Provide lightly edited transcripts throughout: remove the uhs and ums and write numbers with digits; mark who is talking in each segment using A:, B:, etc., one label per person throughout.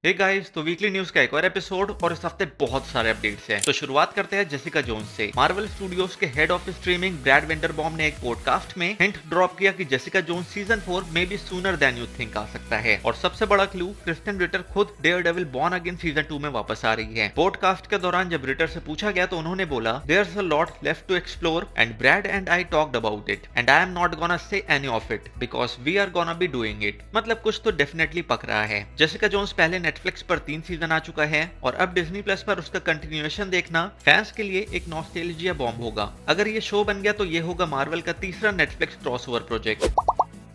A: Hey guys, तो weekly news का एक और एपिसोड और इस हफ्ते बहुत सारे अपडेट्स हैं। तो शुरुआत करते हैं जेसिका जोन्स से। मार्वल स्टूडियोज के हेड ऑफ स्ट्रीमिंग ब्रैड वेंडरबॉम ने एक पॉडकास्ट में हिंट ड्रॉप किया कि जेसिका जोन्स सीजन 4 में भी सूनर देन यू थिंक आ सकता है। और सबसे बड़ा क्लू, क्रिस्टियन रिटर खुद डेयरडेविल बॉर्न अगेन सीजन 2 में वापस आ रही है। पॉडकास्ट के दौरान जब रिटर से पूछा गया तो उन्होंने बोला, there's a lot left to explore and Brad and I talked about it and I am not gonna say any of it because we are gonna be doing it. मतलब कुछ तो डेफिनेटली पक रहा है। जेसिका जोन्स पहले Netflix पर 3 season आ चुका है और अब डिज्नी प्लस पर उसका कंटिन्यूएशन देखना फैंस के लिए एक नॉस्टैल्जिया बॉम्ब होगा। अगर ये शो बन गया तो ये होगा मार्वल का तीसरा Netflix crossover project.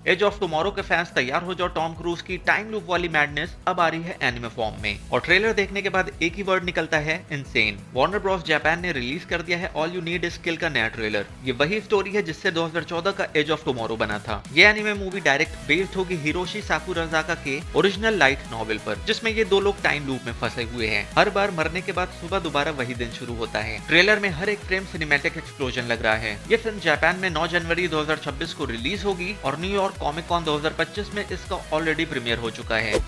A: Edge of Tomorrow के फैंस तैयार हो जाओ, टॉम क्रूज की टाइम लूप वाली मैडनेस अब आ रही है एनिमे फॉर्म में। और ट्रेलर देखने के बाद एक ही वर्ड निकलता है, इनसेन। वार्नर ब्रॉस जापान ने रिलीज कर दिया है ऑल यू नीड इज किल का नया ट्रेलर। ये वही स्टोरी है जिससे 2014 का एज ऑफ टुमारो बना था। ये एनिमे मूवी डायरेक्ट बेस्ड होगी हिरोशी साकुराजाका के ओरिजिनल लाइट नॉवेल पर, जिसमें ये दो लोग टाइम लूप में फंसे हुए हैं। हर बार मरने के बाद सुबह दोबारा वही दिन शुरू होता है। ट्रेलर में हर एक फ्रेम सिनेमैटिक एक्सप्लोजन लग रहा है। ये फिल्म जापान में 9 जनवरी 2026 को रिलीज होगी और न्यूयॉर्क कॉमिक कॉन 2025 में इसका ऑलरेडी प्रीमियर हो चुका है।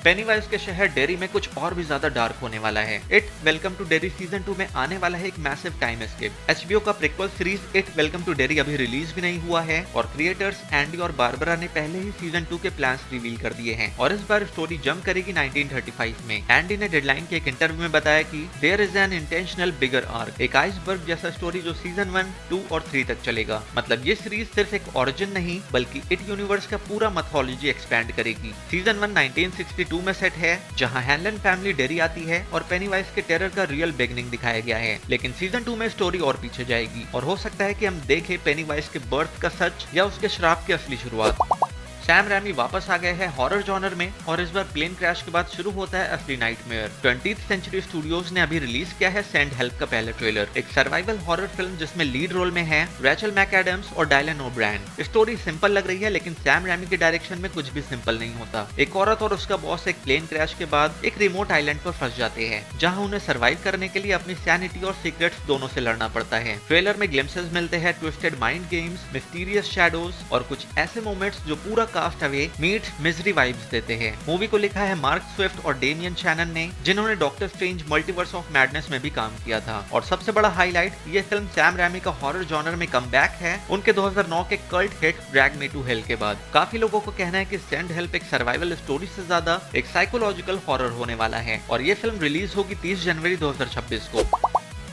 A: पेनीवाइज के शहर डेरी में कुछ और भी ज्यादा डार्क होने वाला है। It Welcome to Derry season 2 में आने वाला है एक मैसिव टाइम एस्केप। एचबीओ का prequel series It Welcome to Derry अभी रिलीज भी नहीं हुआ है और क्रिएटर्स एंडी और बारबरा ने पहले ही सीजन 2 के प्लान्स रिवील कर दिए हैं। और इस बार स्टोरी जंप करेगी 1935 में। एंडी ने डेडलाइन के एक इंटरव्यू में बताया कि there is an intentional bigger arc, एक आइसबर्ग जैसा स्टोरी जो सीजन 1, 2 और 3 तक चलेगा। मतलब ये सीरीज सिर्फ एक ओरिजिन नहीं बल्कि इट यूनिवर्स का पूरा मैथोलॉजी एक्सपैंड करेगी। सीजन 1 1962 में सेट है जहां हैनलन फैमिली डेरी आती है और पेनीवाइज के टेरर का रियल बिगनिंग दिखाया गया है। लेकिन सीजन 2 में स्टोरी और पीछे जाएगी और हो सकता है कि हम देखें पेनीवाइज के बर्थ का सच या उसके श्राप की असली शुरुआत। सैम रैमी वापस आ गए हैं हॉरर जॉनर में और इस बार प्लेन क्रैश के बाद शुरू होता है असली नाइटमेयर। 20th सेंचुरी स्टूडियोज ने अभी रिलीज किया है सेंड हेल्प का पहला ट्रेलर, एक सर्वाइवल हॉरर फिल्म जिसमें लीड रोल में है रैचल मैकएडम्स और डायलन ओब्रायन। स्टोरी सिंपल लग रही है लेकिन सैम रैमी के डायरेक्शन में कुछ भी सिंपल नहीं होता। एक औरत और उसका बॉस एक प्लेन क्रैश के बाद एक रिमोट आइलैंड पर फंस जाते हैं जहां उन्हें सर्वाइव करने के लिए अपनी सैनिटी और सीक्रेट्स दोनों से लड़ना पड़ता है। ट्रेलर में ग्लिम्पसेस मिलते हैं twisted mind games, mysterious shadows और कुछ ऐसे मोमेंट्स जो पूरा कास्ट अवे मिजरी वाइब्स देते हैं। मूवी को लिखा है मार्क स्विफ्ट और डेमियन शैनन ने, जिन्होंने doctor strange multiverse of madness में भी काम किया था। और सबसे बड़ा हाईलाइट, ये फिल्म सैम रैमी का हॉरर जॉनर में कमबैक है उनके 2009 के cult hit Drag Me to Hell के बाद। काफी लोगों को कहना है कि सेंड हेल्प एक सर्वाइवल स्टोरी से ज्यादा एक साइकोलॉजिकल हॉरर होने वाला है और ये फिल्म रिलीज होगी 30 जनवरी 2026 को।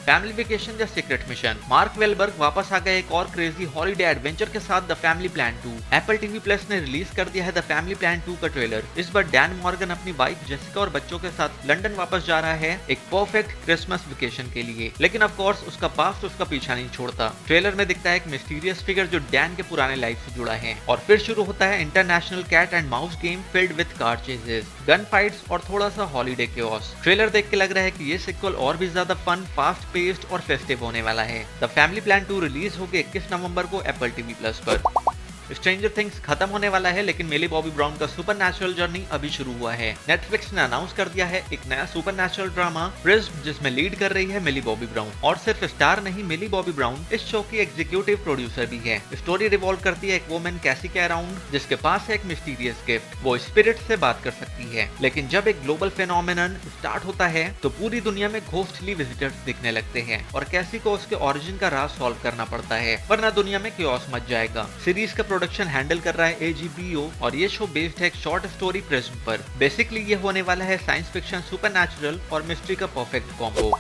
A: फैमिली वेकेशन या सीक्रेट मिशन, मार्क वेलबर्ग वापस आ गए एक और क्रेजी हॉलीडे एडवेंचर के साथ the family plan 2। Apple TV plus ने रिलीज कर दिया है द फैमिली प्लान 2 का ट्रेलर। इस बार डैन मॉर्गन अपनी वाइफ जेसिका और बच्चों के साथ लंदन वापस जा रहा है एक परफेक्ट क्रिसमस वेकेशन के लिए। लेकिन ऑफ कोर्स उसका पास्ट उसका पीछा नहीं छोड़ता। ट्रेलर में दिखता है एक मिस्टीरियस फिगर जो डैन के पुराने लाइफ से जुड़ा है और फिर शुरू होता है international cat and mouse game filled with car chases, gun fights और थोड़ा सा हॉलीडे केओस। ट्रेलर देख के लग रहा है कि ये सिक्वल और भी ज्यादा फन, फास्ट पेस्ड और फेस्टिव होने वाला है। द फैमिली प्लान 2 रिलीज होगी 21 नवंबर को एप्पल टीवी प्लस पर। स्ट्रेंजर थिंग्स खत्म होने वाला है लेकिन मिली बॉबी ब्राउन का सुपरनैचुरल जर्नी अभी शुरू हुआ है। नेटफ्लिक्स ने अनाउंस कर दिया है एक नया सुपरनैचुरल ड्रामा प्रिज्म, जिसमें लीड कर रही है मिली बॉबी ब्राउन। और सिर्फ स्टार नहीं, मिली बॉबी ब्राउन इस शो की एग्जीक्यूटिव प्रोड्यूसर भी है। स्टोरी रिवॉल्व करती है एक वुमेन कैसी के अराउंड जिसके पास है एक मिस्टीरियस गिफ्ट। वो स्पिरिट से बात कर सकती है लेकिन जब एक ग्लोबल फेनोमेनन स्टार्ट होता है तो पूरी दुनिया में घोस्टली विजिटर्स दिखने लगते हैं और कैसी को उसके ओरिजिन का राज सॉल्व करना पड़ता है वरना दुनिया में क्योस मच जाएगा। सीरीज का प्रोडक्शन हैंडल कर रहा है एजीबीओ और ये शो बेस्ड है एक शॉर्ट स्टोरी प्रिज्म पर। बेसिकली ये होने वाला है साइंस फिक्शन, सुपरनैचुरल और मिस्ट्री का perfect combo.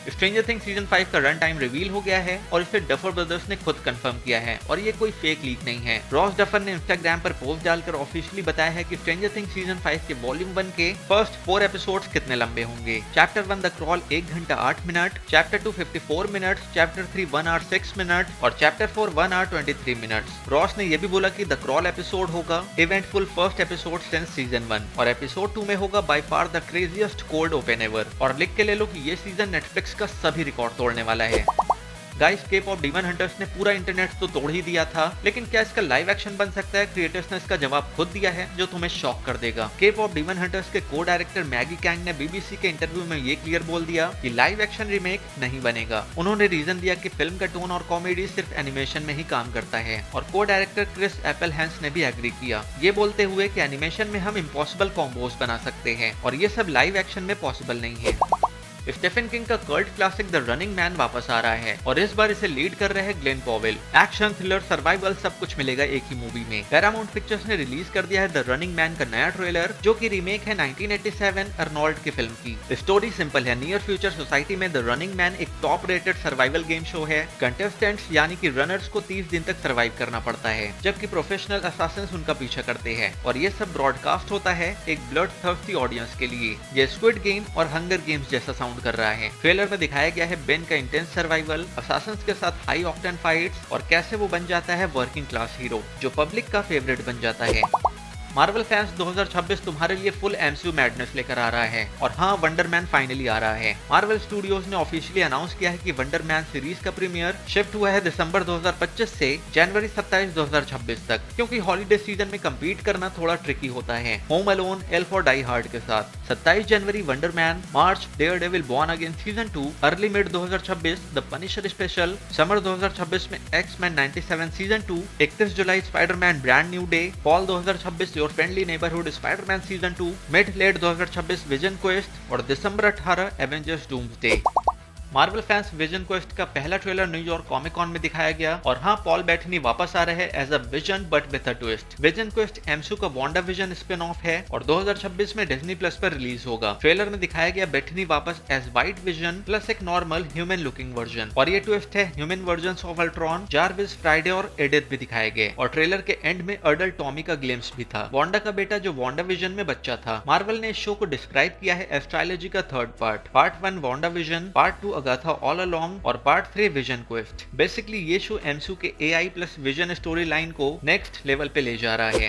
A: Stranger things season 5 का रन टाइम रिवील हो गया है और इसे डफर ब्रदर्स ने खुद कंफर्म किया है और ये कोई फेक लीक नहीं है। रॉस डफर ने इंस्टाग्राम पर पोस्ट डालकर ऑफिशियली बताया है कि स्ट्रेंजर थिंग्स सीजन 5 के वॉल्यूम 1 के फर्स्ट 4 एपिसोड्स कितने लंबे होंगे। चैप्टर 1 द क्रॉल 1 घंटा 8 minute, chapter 2 54 minute, chapter 3 1 hour 6 minute और चैप्टर 4 1 आवर 23 मिनट्स। रॉस ने यह भी बोला कि द क्रॉल एपिसोड होगा eventful first episode since season 1 और एपिसोड 2 में होगा by far the craziest cold open ever. और लिख के ले लो कि ये सीजन नेटफ्लिक्स का सभी रिकॉर्ड तोड़ने वाला है। गाइस, के पॉप डीमन हंटर्स ने पूरा इंटरनेट तो तोड़ ही दिया था, लेकिन क्या इसका लाइव एक्शन बन सकता है? क्रिएटर्स ने इसका जवाब खुद दिया है जो तुम्हें शॉक कर देगा। के पॉप डीमन हंटर्स के को डायरेक्टर मैगी कैंग ने बीबीसी के इंटरव्यू में ये क्लियर बोल दिया कि लाइव एक्शन रीमेक नहीं बनेगा। उन्होंने रीजन दिया कि फिल्म का टोन और कॉमेडी सिर्फ एनिमेशन में ही काम करता है, और को डायरेक्टर क्रिस एपलहैंस ने भी एग्री किया, ये बोलते हुए कि एनिमेशन में हम इम्पॉसिबल कॉम्बोज बना सकते हैं और ये सब लाइव एक्शन में पॉसिबल नहीं है। स्टीफन किंग का cult classic the running man वापस आ रहा है और इस बार इसे लीड कर रहे हैं Glenn Powell. Action, thriller, survival सब कुछ मिलेगा एक ही मूवी में। पैरामाउंट पिक्चर्स ने रिलीज कर दिया है द रनिंग मैन का नया ट्रेलर, जो कि रीमेक है 1987 अर्नोल्ड की फिल्म की। स्टोरी सिंपल है। नियर फ्यूचर सोसाइटी में द रनिंग मैन एक top rated survival game show है। कंटेस्टेंट्स यानी कि रनर्स को 30 दिन तक सर्वाइव करना पड़ता है, जबकि प्रोफेशनल असासिन्स उनका पीछा करते हैं, और ये सब ब्रॉडकास्ट होता है एक ब्लड थर्स्टी ऑडियंस के लिए। ये स्क्विड गेम और हंगर गेम्स जैसा साउंड कर रहा है। ट्रेलर में दिखाया गया है बेन का इंटेंस सर्वाइवल, असासिन्स के साथ हाई ऑक्टेन फाइट्स, और कैसे वो बन जाता है वर्किंग क्लास हीरो जो पब्लिक का फेवरेट बन जाता है। मार्वल फैंस 2026 तुम्हारे लिए फुल एमसीयू मैडनेस लेकर आ रहा है, और हाँ, वंडर मैन फाइनली आ रहा है। मार्वल स्टूडियोज ने ऑफिशियली अनाउंस किया है कि वंडर मैन सीरीज का प्रीमियर शिफ्ट हुआ है दिसंबर 2025 से जनवरी 27, 2026 तक, क्योंकि हॉलीडे सीजन में कम्पीट करना थोड़ा ट्रिकी होता है होम अलोन, एल्फ और डाई हार्ड के साथ। 27 जनवरी Wonder Man, March Daredevil Born Again season 2, early mid 2026 the Punisher special, summer 2026 में एक्स-मैन 97 सीजन 2, 31 जुलाई Spider Man brand new day, fall 2026 your friendly neighbourhood Spider Man season 2, mid late 2026 Vision Quest, और दिसंबर 18 Avengers Doomsday. Marvel fans, Vision Quest का पहला trailer New York comic cone में दिखाया गया, और हाँ, पॉल बेथनी वापस आ रहे हैं as a Vision but with a twist. Vision Quest MCU का वांडा विजन स्पिन ऑफ है और 2026 में डिज्नी प्लस पर रिलीज होगा। ट्रेलर में दिखाया गया बेथनी वापस एज व्हाइट विजन प्लस एक नॉर्मल ह्यूमन लुकिंग वर्जन, और ये ट्विस्ट है human versions of Ultron, Jarvis, Friday और एडिथ भी दिखाए गए, और ट्रेलर के एंड में अडल्ट टॉमी का ग्लिम्स भी था, वांडा का बेटा जो वांडा विजन में बच्चा था। मार्वल ने इस शो को डिस्क्राइब किया है एस्ट्रोलॉजी का third part 1 Wanda vision, part 2 Agatha all along, और पार्ट 3 विजन क्वेस्ट। बेसिकली ये शो एमसीयू के AI plus vision story line को नेक्स्ट लेवल पे ले जा रहा है।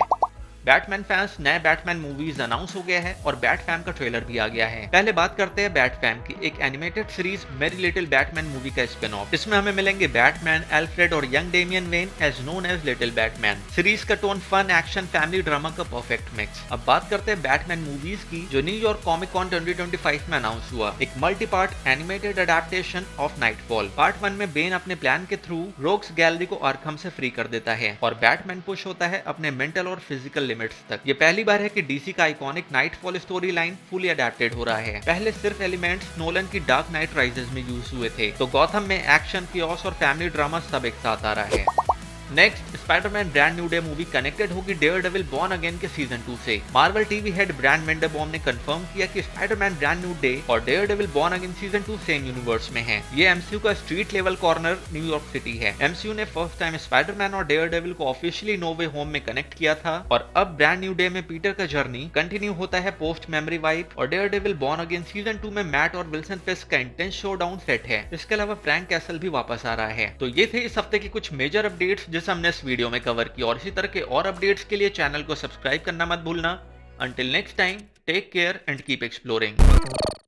A: बैटमैन फैंस, नए बैटमैन मूवीज अनाउंस हो गया है और बैटफैम का ट्रेलर भी आ गया है। पहले बात करते हैं बैटफैम की, एक एनिमेटेड सीरीज मेरी लिटिल बैटमैन मूवी का स्पिन ऑफ। इसमें हमें मिलेंगे बैटमैन, एल्फ्रेड और young Damian Wayne as known as Little Batman. Series का tone fun, action, family drama का परफेक्ट मिक्स। अब बात करते हैं बैटमैन मूवीज की, जो न्यूयॉर्क कॉमिक कॉन 2025 में अनाउंस हुआ। एक multi part animated adaptation of nightfall. Part 1 में बेन अपने प्लान के थ्रू रोग्स गैलरी को आर्कम से फ्री कर देता है, और बैटमैन पुश होता है अपने मेंटल और फिजिकल लिमिट्स तक। ये पहली बार है कि डीसी का iconic nightfall story line fully adapted हो रहा है। पहले सिर्फ एलिमेंट्स नोलन की डार्क नाइट राइजेस में यूज हुए थे, तो गॉथम में एक्शन, कियोस और फैमिली ड्रामा सब एक साथ आ रहा है। Next, Spiderman brand new day movie connected होगी डेयरडेविल बॉर्न अगेन के सीजन 2 से। मार्वल टीवी हेड ब्रांड वेंडरबॉम ने कंफर्म किया कि स्पाइडरमैन ब्रांड न्यू डे और Daredevil Born Again season 2 same universe में है। ये एमसीयू का street level corner New York city है। एमसीयू ने फर्स्ट टाइम स्पाइडरमैन और डेयरडेविल को ऑफिशियली नो वे होम में कनेक्ट किया था, और अब ब्रांड न्यू डे में पीटर का जर्नी कंटिन्यू होता है पोस्ट मेमोरी वाइप, और डेयरडेविल बॉर्न अगेन सीजन 2 में मैट और विल्सन फिस्क का इंटेंस शोडाउन सेट है। इसके अलावा फ्रैंक कैसल भी वापस आ रहा है। तो ये थे इस हफ्ते की कुछ मेजर अपडेट्स जिसे हमने इस वीडियो में कवर की, और इसी तरह के और अपडेट्स के लिए चैनल को सब्सक्राइब करना मत भूलना। Until next time, take care and keep exploring.